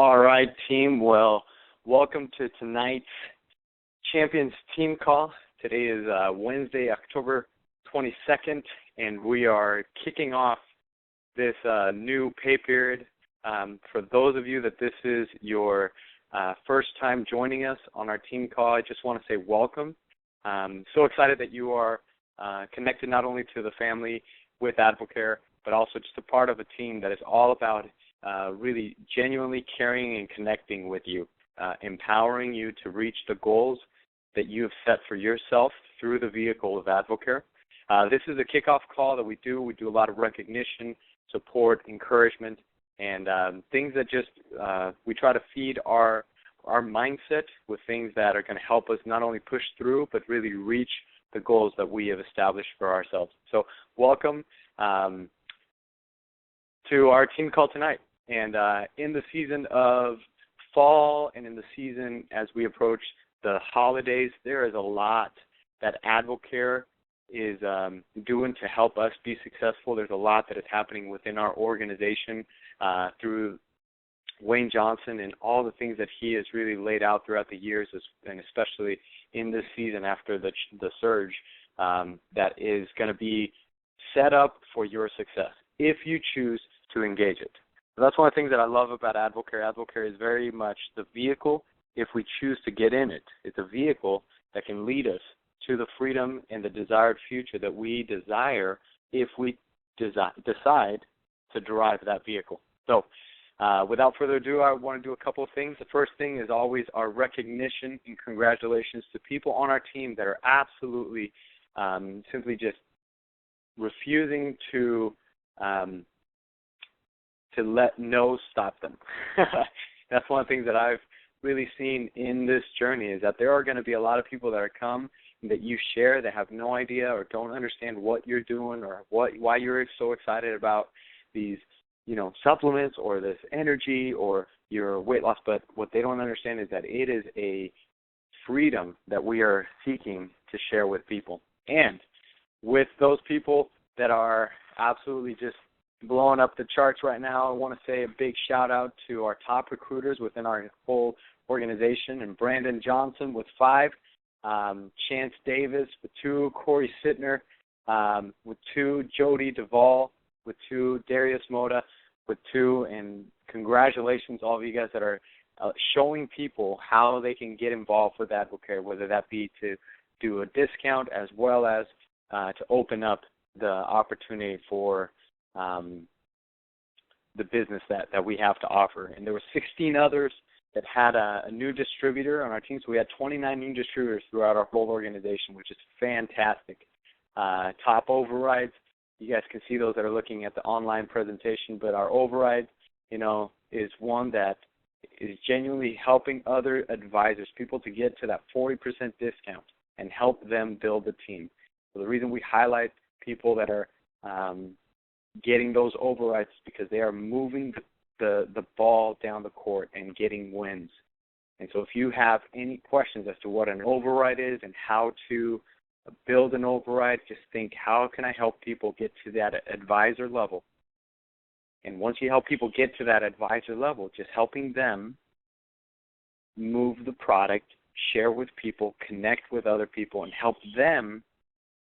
All right, team. Well, welcome to tonight's Champions Team Call. Today is Wednesday, October 22nd, and we are kicking off this new pay period. For those of you that this is your first time joining us on our team call, I just want to say welcome. So excited that you are connected not only to the family with AdvoCare, but also just a part of a team that is all about really genuinely caring and connecting with you, empowering you to reach the goals that you have set for yourself through the vehicle of AdvoCare. This is a kickoff call that we do. We do a lot of recognition, support, encouragement, and things that just we try to feed our mindset with things that are going to help us not only push through, but really reach the goals that we have established for ourselves. So welcome to our team call tonight. And in the season of fall and in the season as we approach the holidays, there is a lot that AdvoCare is doing to help us be successful. There's a lot that is happening within our organization through Wayne Johnson and all the things that he has really laid out throughout the years, and especially in this season after the surge, that is going to be set up for your success if you choose to engage it. So that's one of the things that I love about AdvoCare. AdvoCare is very much the vehicle if we choose to get in it. It's a vehicle that can lead us to the freedom and the desired future that we desire if we decide to drive that vehicle. So without further ado, I want to do a couple of things. The first thing is always our recognition and congratulations to people on our team that are absolutely simply just refusing to let no stop them. That's one of the things that I've really seen in this journey, is that there are going to be a lot of people that are come that you share that have no idea or don't understand what you're doing or why you're so excited about these, supplements or this energy or your weight loss. But what they don't understand is that it is a freedom that we are seeking to share with people. And with those people that are absolutely just blowing up the charts right now, I want to say a big shout out to our top recruiters within our whole organization, and Brandon Johnson with 5, Chance Davis with 2, Corey Sittner with 2, Jody Duvall with 2, Darius Moda with 2, and congratulations all of you guys that are showing people how they can get involved with AdvoCare, whether that be to do a discount as well as to open up the opportunity for the business that we have to offer. And there were 16 others that had a new distributor on our team. So we had 29 new distributors throughout our whole organization, which is fantastic. Top overrides, you guys can see those that are looking at the online presentation, but our override, is one that is genuinely helping other advisors, people to get to that 40% discount and help them build a team. So the reason we highlight people that are getting those overrides because they are moving the ball down the court and getting wins. And so if you have any questions as to what an override is and how to build an override, just think, how can I help people get to that advisor level? And once you help people get to that advisor level, just helping them move the product, share with people, connect with other people, and help them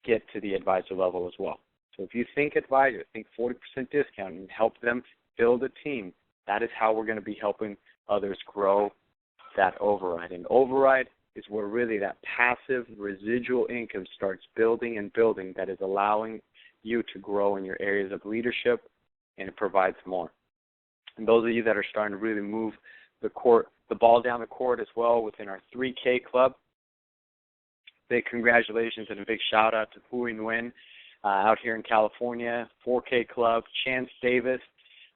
get to the advisor level as well. So if you think advisor, think 40% discount and help them build a team. That is how we're going to be helping others grow that override. And override is where really that passive residual income starts building and building, that is allowing you to grow in your areas of leadership, and it provides more. And those of you that are starting to really move the ball down the court as well within our 3K club, big congratulations and a big shout out to Hui Nguyen out here in California, 4K club, Chance Davis,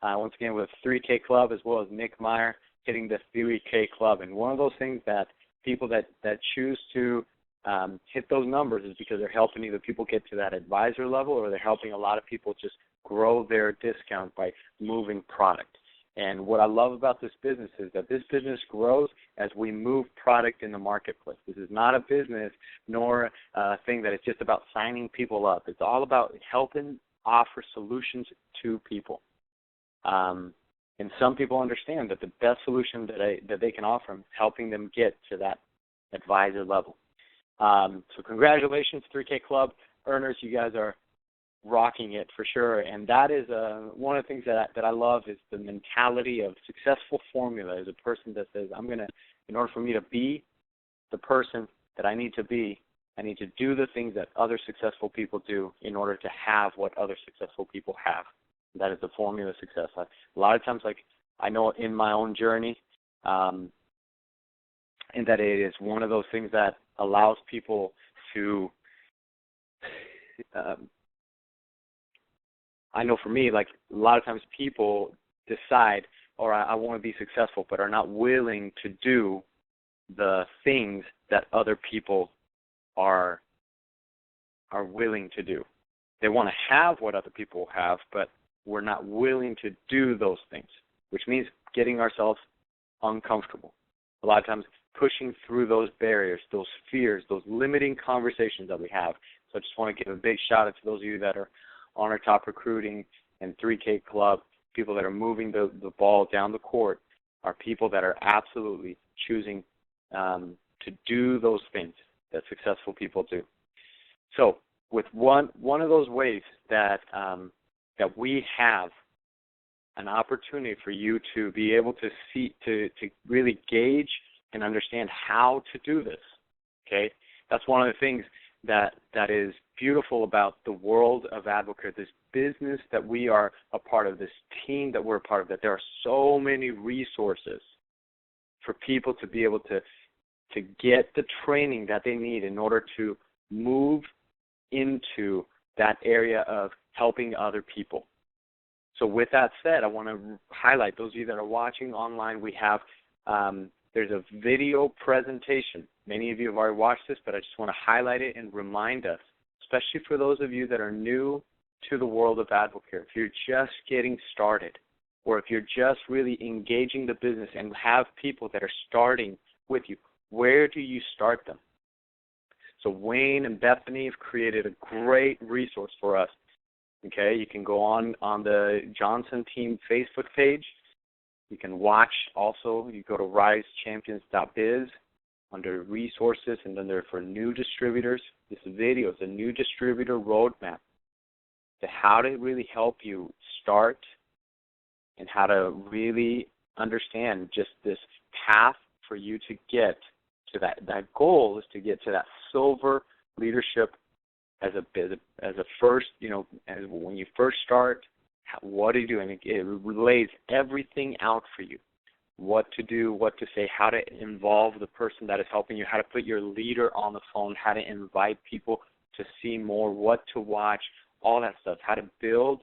once again with 3K club, as well as Nick Meyer hitting the 3K club. And one of those things that people that choose to hit those numbers is because they're helping either people get to that advisor level, or they're helping a lot of people just grow their discount by moving product. And what I love about this business is that this business grows as we move product in the marketplace. This is not a business nor a thing that is just about signing people up. It's all about helping offer solutions to people. And some people understand that the best solution that they can offer them is helping them get to that advisor level. So congratulations, 3K Club earners. You guys are rocking it for sure. And that is one of the things that I love is the mentality of successful formula, is a person that says, in order for me to be the person that I need to be, I need to do the things that other successful people do in order to have what other successful people have. That is the formula of success. A lot of times, like I know in my own journey, and that it is one of those things that allows people to, I know for me, like a lot of times people decide, or I want to be successful, but are not willing to do the things that other people are willing to do. They want to have what other people have, but we're not willing to do those things, which means getting ourselves uncomfortable. A lot of times pushing through those barriers, those fears, those limiting conversations that we have. So I just want to give a big shout out to those of you that are on our top recruiting and 3K Club, people that are moving the ball down the court, are people that are absolutely choosing to do those things that successful people do. So with one of those ways that we have an opportunity for you to be able to see, to really gauge and understand how to do this, okay? That's one of the things that is beautiful about the world of AdvoCare, this business that we are a part of, this team that we're a part of, that there are so many resources for people to be able to get the training that they need in order to move into that area of helping other people. So with that said, I want to highlight those of you that are watching online. We have there's a video presentation. Many of you have already watched this, but I just want to highlight it and remind us, especially for those of you that are new to the world of AdvoCare. If you're just getting started, or if you're just really engaging the business and have people that are starting with you, where do you start them? So Wayne and Bethany have created a great resource for us. Okay, you can go on the Johnson Team Facebook page. You can watch also, you go to risechampions.biz under resources, and then there for new distributors. This video is a new distributor roadmap to how to really help you start and how to really understand just this path for you to get to that goal is to get to that silver leadership as a first, as when you first start, what do you do? And it lays everything out for you, what to do, what to say, how to involve the person that is helping you, how to put your leader on the phone, how to invite people to see more, what to watch, all that stuff, how to build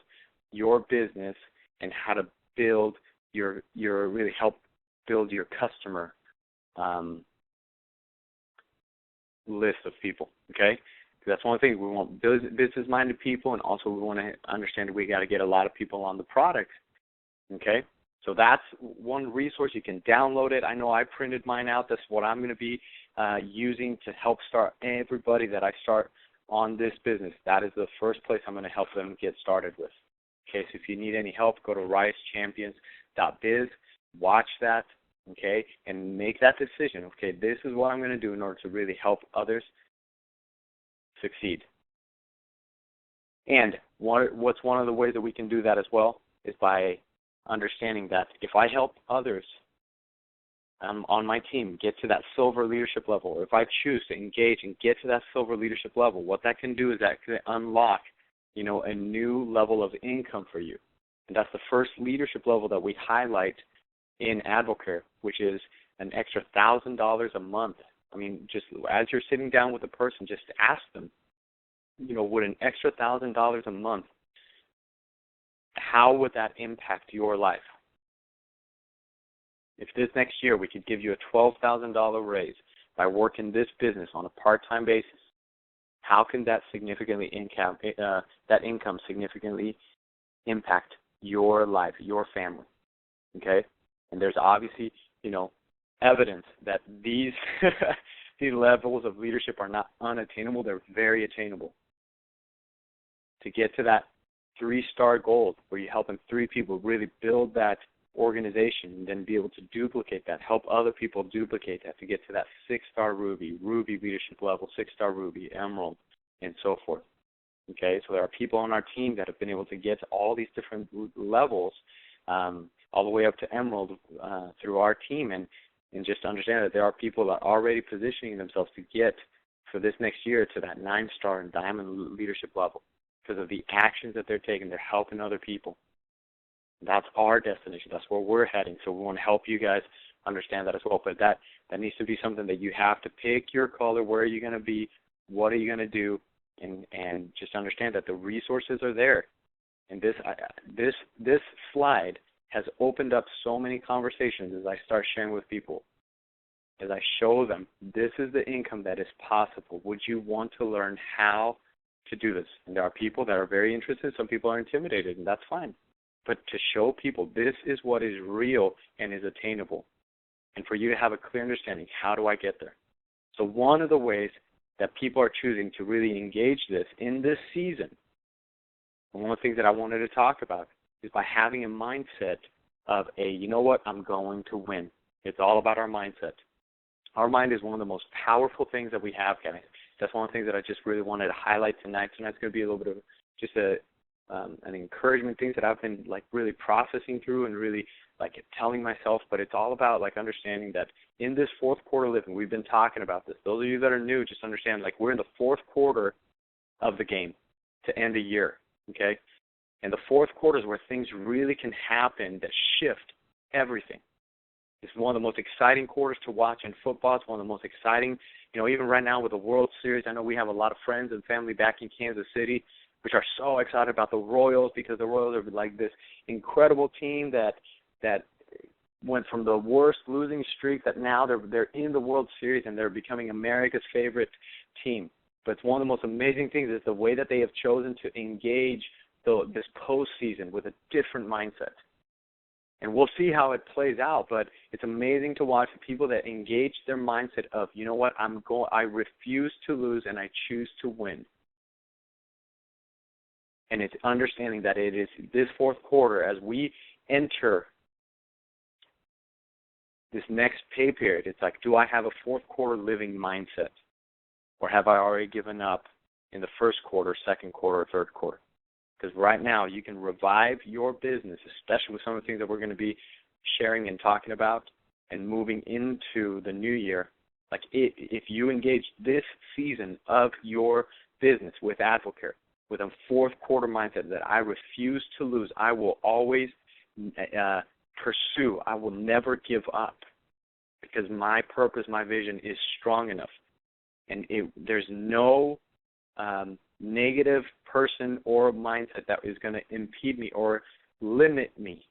your business and how to build your really help build your customer list of people, okay? That's one thing. We want business-minded people, and also we want to understand that we got to get a lot of people on the product, okay? So that's one resource. You can download it. I know I printed mine out. That's what I'm going to be using to help start everybody that I start on this business. That is the first place I'm going to help them get started with. Okay, so if you need any help, go to risechampions.biz, watch that, okay, and make that decision. Okay, this is what I'm going to do in order to really help others succeed. And what's one of the ways that we can do that as well is by understanding that if I help others on my team get to that silver leadership level, or if I choose to engage and get to that silver leadership level, what that can do is that can unlock, a new level of income for you. And that's the first leadership level that we highlight in AdvoCare, which is an extra $1,000 a month. I mean, just as you're sitting down with a person, just ask them, would an extra $1,000 a month, how would that impact your life? If this next year we could give you a $12,000 raise by working this business on a part-time basis, how can that significantly income significantly impact your life, your family? Okay, and there's obviously evidence that these these levels of leadership are not unattainable; they're very attainable. To get to that 3-star goal, where you're helping 3 people really build that organization and then be able to duplicate that, help other people duplicate that to get to that 6-star Ruby leadership level, 6-star Ruby, Emerald, and so forth. Okay, so there are people on our team that have been able to get to all these different levels, all the way up to Emerald through our team, and just understand that there are people that are already positioning themselves to get for this next year to that 9-star and Diamond leadership level because of the actions that they're taking. They're helping other people. That's our destination. That's where we're heading. So we want to help you guys understand that as well. But that needs to be something that you have to pick your color. Where are you going to be? What are you going to do? And just understand that the resources are there. And this slide has opened up so many conversations as I start sharing with people. As I show them, this is the income that is possible. Would you want to learn how to do this? And there are people that are very interested. Some people are intimidated, and that's fine. But to show people this is what is real and is attainable. And for you to have a clear understanding, how do I get there? So one of the ways that people are choosing to really engage this in this season, and one of the things that I wanted to talk about, is by having a mindset of you know what, I'm going to win. It's all about our mindset. Our mind is one of the most powerful things that we have, guys. That's one of the things that I just really wanted to highlight tonight. Tonight's going to be a little bit of just an encouragement, things that I've been really processing through and really telling myself, but it's all about understanding that in this fourth quarter living, we've been talking about this. Those of you that are new, just understand we're in the fourth quarter of the game to end the year, okay? And the fourth quarter is where things really can happen that shift everything. It's one of the most exciting quarters to watch in football. It's one of the most exciting, even right now with the World Series. I know we have a lot of friends and family back in Kansas City, which are so excited about the Royals because the Royals are this incredible team that went from the worst losing streak that now they're in the World Series and they're becoming America's favorite team. But it's one of the most amazing things is the way that they have chosen to engage this postseason with a different mindset. And we'll see how it plays out, but it's amazing to watch the people that engage their mindset of, you know what, I refuse to lose and I choose to win. And it's understanding that it is this fourth quarter as we enter this next pay period. It's do I have a fourth quarter living mindset? Or have I already given up in the first quarter, second quarter, or third quarter? Because right now you can revive your business, especially with some of the things that we're going to be sharing and talking about and moving into the new year. If you engage this season of your business with AdvoCare, with a fourth quarter mindset that I refuse to lose, I will always pursue. I will never give up because my purpose, my vision is strong enough. And there's no negative person or mindset that is going to impede me or limit me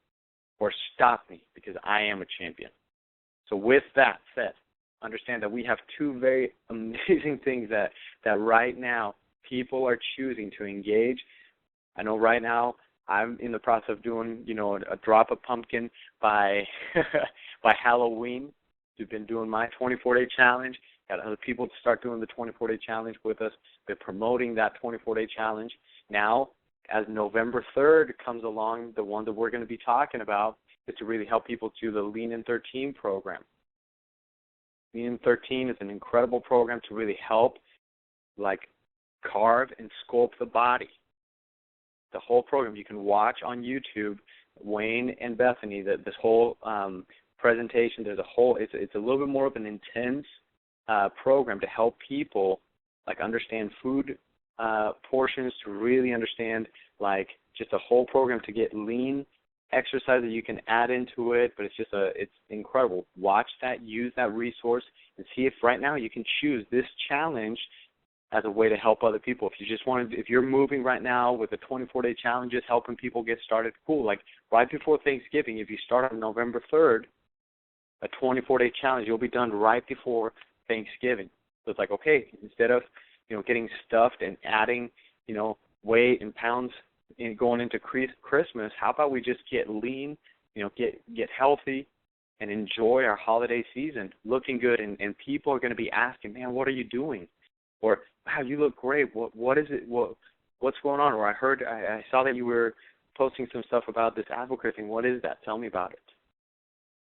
or stop me because I am a champion. So with that said, understand that we have two very amazing things that right now people are choosing to engage. I know right now I'm in the process of doing, a drop of pumpkin by by Halloween. We've been doing my 24-day challenge. Got other people to start doing the 24-day challenge with us. Been promoting that 24-day challenge. Now, as November 3rd comes along, the one that we're going to be talking about is to really help people do the Lean in 13 program. Lean in 13 is an incredible program to really help, carve and sculpt the body. The whole program you can watch on YouTube. Wayne and Bethany, this whole presentation. It's a little bit more of an intense program to help people understand food portions, to really understand just a whole program to get lean exercise that you can add into it. But it's incredible. Watch that, use that resource, and see if right now you can choose this challenge as a way to help other people. If you're moving right now with the 24-day challenges, helping people get started, cool. Right before Thanksgiving, if you start on November 3rd, a 24-day challenge, you'll be done right before Thanksgiving. So it's okay, instead of getting stuffed and adding weight and pounds going into Christmas, how about we just get lean, get healthy, and enjoy our holiday season looking good. And people are going to be asking, man, what are you doing? Or, wow, you look great. What is it? What's going on? Or I saw that you were posting some stuff about this AdvoCare thing. What is that? Tell me about it.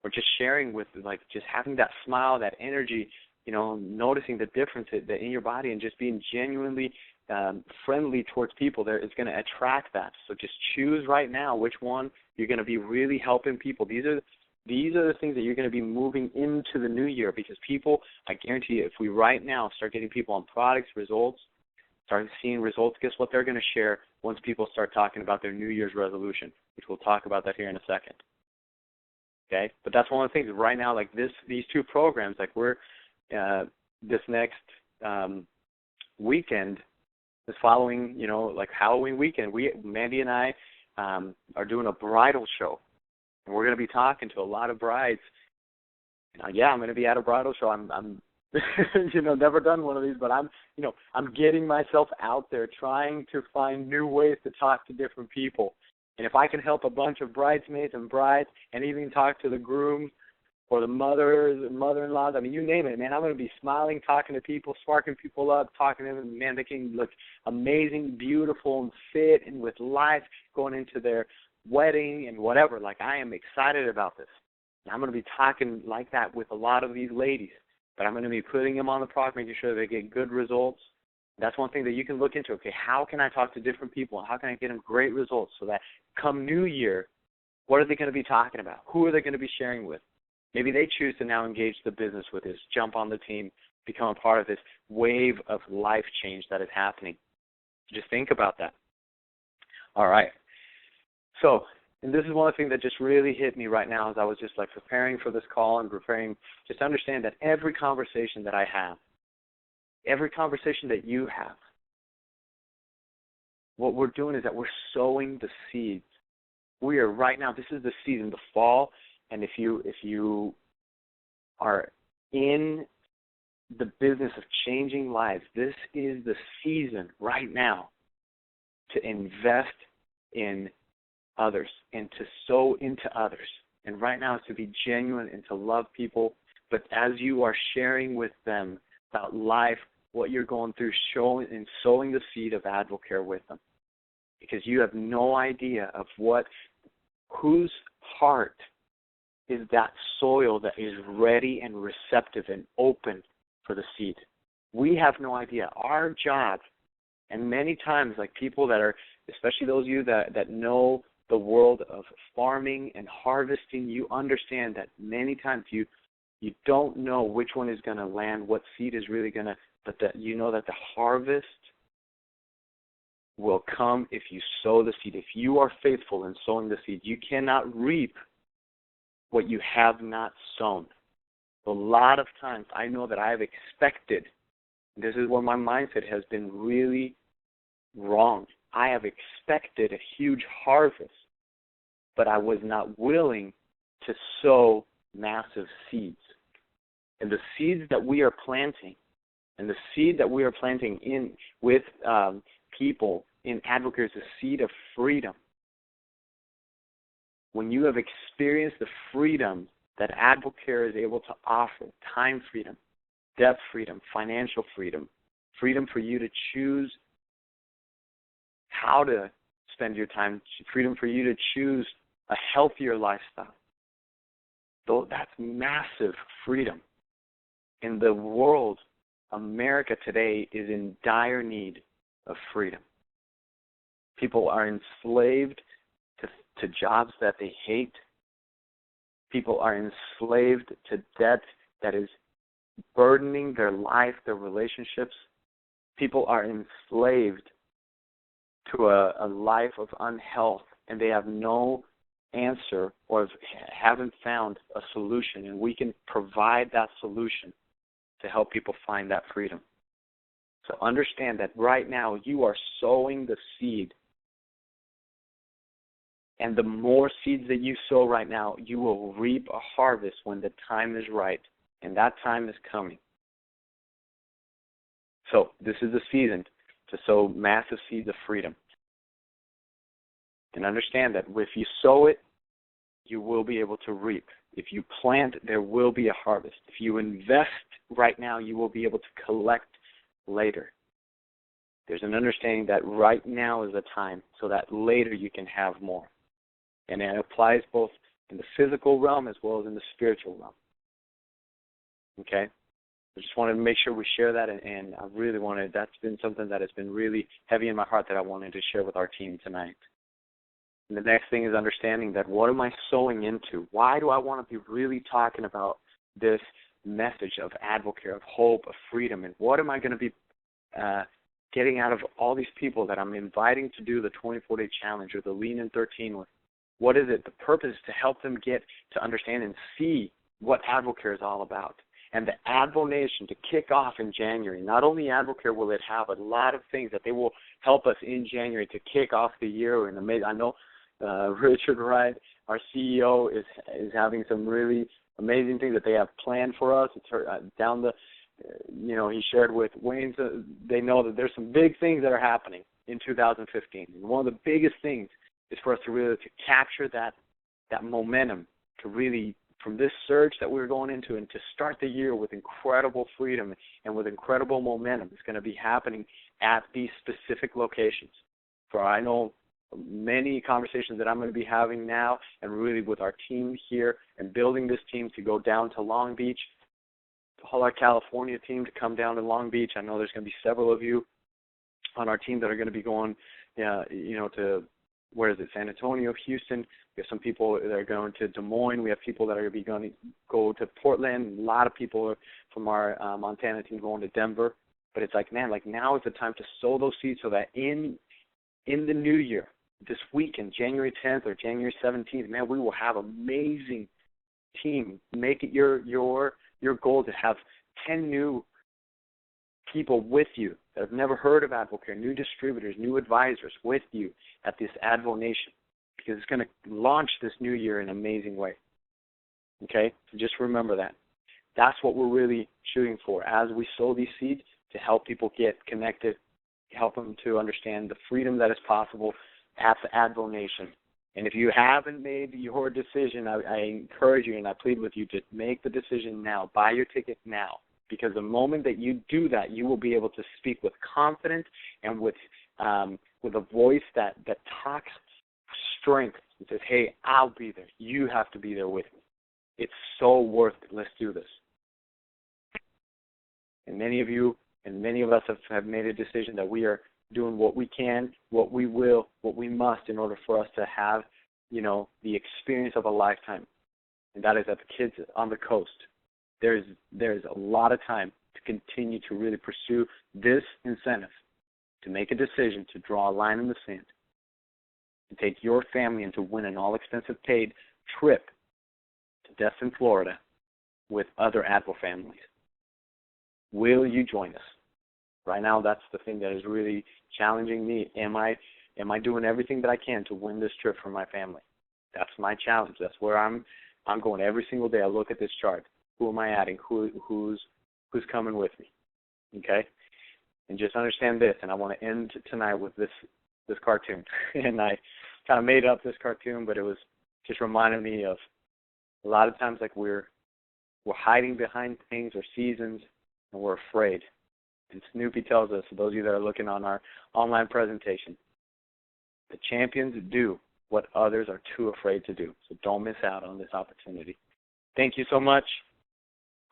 or just sharing with, like, just having that smile, that energy, noticing the difference that in your body and just being genuinely friendly towards people there is going to attract that. So just choose right now which one you're going to be really helping people. These are the things that you're going to be moving into the new year, because people, I guarantee you, if we right now start getting people on products, results, start seeing results, guess what they're going to share once people start talking about their New Year's resolution, which we'll talk about that here in a second. Okay? But that's one of the things right now, like these two programs, like we're this next weekend, this following, like Halloween weekend, Mandy and I are doing a bridal show. And we're going to be talking to a lot of brides. I'm going to be at a bridal show. I'm never done one of these, but I'm getting myself out there trying to find new ways to talk to different people. And if I can help a bunch of bridesmaids and brides and even talk to the grooms or the mothers and mother-in-laws, I mean, you name it, man, I'm going to be smiling, talking to people, sparking people up, talking to them, man, they can look amazing, beautiful, and fit and with life going into their wedding and whatever. Like, I am excited about this. And I'm going to be talking like that with a lot of these ladies, but I'm going to be putting them on the product, making sure they get good results. That's one thing that you can look into. Okay, how can I talk to different people? How can I get them great results so that come New Year, what are they going to be talking about? Who are they going to be sharing with? Maybe they choose to now engage the business with this, jump on the team, become a part of this wave of life change that is happening. Just think about that. All right. So, and this is one of the things that just really hit me right now as I was just like preparing for this call and preparing, just to understand that every conversation that I have, every conversation that you have, what we're doing is that we're sowing the seeds. We are right now, this is the season, the fall, and if you are in the business of changing lives, this is the season right now to invest in others and to sow into others. And right now is to be genuine and to love people. But as you are sharing with them about life, what you're going through, showing and sowing the seed of AdvoCare with them. Because you have no idea of whose heart is that soil that is ready and receptive and open for the seed. We have no idea. Our job, and many times, like people that are, especially those of you that know the world of farming and harvesting, you understand that many times you don't know which one is going to land, what seed is really going to, but that you know that the harvest will come if you sow the seed. If you are faithful in sowing the seed, you cannot reap what you have not sown. A lot of times I know that I have expected, this is where my mindset has been really wrong. I have expected a huge harvest, but I was not willing to sow massive seeds. And the seeds that we are planting, and the seed that we are planting in with people in AdvoCare is the seed of freedom. When you have experienced the freedom that AdvoCare is able to offer, time freedom, debt freedom, financial freedom, freedom for you to choose how to spend your time, freedom for you to choose a healthier lifestyle. Though that's massive freedom. In the world, America today is in dire need of freedom. People are enslaved to jobs that they hate. People are enslaved to debt that is burdening their life, their relationships. People are enslaved to a life of unhealth, and they have no answer or haven't found a solution, and we can provide that solution to help people find that freedom. So understand that right now you are sowing the seed. And the more seeds that you sow right now, you will reap a harvest when the time is right. And that time is coming. So this is the season to sow massive seeds of freedom. And understand that if you sow it, you will be able to reap. If you plant, there will be a harvest. If you invest right now, you will be able to collect later. There's an understanding that right now is the time so that later you can have more. And it applies both in the physical realm as well as in the spiritual realm. Okay? I just wanted to make sure we share that, and I really wanted, that's been something that has been really heavy in my heart that I wanted to share with our team tonight. And the next thing is understanding that what am I sowing into? Why do I want to be really talking about this message of AdvoCare, of hope, of freedom, and what am I going to be getting out of all these people that I'm inviting to do the 24-day challenge or the Lean in 13 with? What is it? The purpose is to help them get to understand and see what AdvoCare is all about. And the AdvoNation to kick off in January. Not only AdvoCare will it have a lot of things that they will help us in January to kick off the year. And I know Richard Wright, our CEO, is having some really amazing things that they have planned for us. It's down the, he shared with Wayne, they know that there's some big things that are happening in 2015. And one of the biggest things is for us to really to capture that momentum, to really, from this surge that we're going into, and to start the year with incredible freedom and with incredible momentum. It's going to be happening at these specific locations. For I know many conversations that I'm going to be having now, and really with our team here and building this team to go down to Long Beach, to all our California team to come down to Long Beach. I know there's going to be several of you on our team that are going to be going, to, where is it, San Antonio, Houston. We have some people that are going to Des Moines. We have people that are going to go to Portland. A lot of people from our Montana team going to Denver. But it's like, man, like now is the time to sow those seeds so that in the new year, this weekend, January 10th or January 17th, man, we will have an amazing team. Make it your goal to have 10 new people with you that have never heard of AdvoCare, new distributors, new advisors with you at this AdvoNation, because it's going to launch this new year in an amazing way. Okay? So just remember that. That's what we're really shooting for as we sow these seeds, to help people get connected, help them to understand the freedom that is possible at the AdvoNation. And if you haven't made your decision, I encourage you and I plead with you to make the decision now. Buy your ticket now. Because the moment that you do that, you will be able to speak with confidence and with a voice that talks strength and says, hey, I'll be there. You have to be there with me. It's so worth it. Let's do this. And many of you and many of us have made a decision that we are doing what we can, what we will, what we must in order for us to have, the experience of a lifetime. And that is at the kids on the coast. There's a lot of time to continue to really pursue this incentive, to make a decision, to draw a line in the sand, to take your family and to win an all-expenses paid trip to Destin, Florida with other Advo families. Will you join us? Right now, that's the thing that is really challenging me. Am I doing everything that I can to win this trip for my family? That's my challenge. That's where I'm going every single day. I look at this chart. Who am I adding? Who's coming with me? Okay? And just understand this, and I want to end tonight with this cartoon. And I kind of made up this cartoon, but it was just reminding me of a lot of times like we're hiding behind things or seasons, and we're afraid. And Snoopy tells us, for those of you that are looking on our online presentation, the champions do what others are too afraid to do. So don't miss out on this opportunity. Thank you so much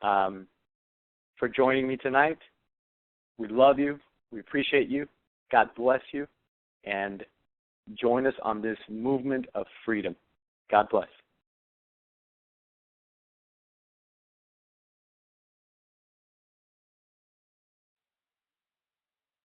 for joining me tonight. We love you. We appreciate you. God bless you. And join us on this movement of freedom. God bless.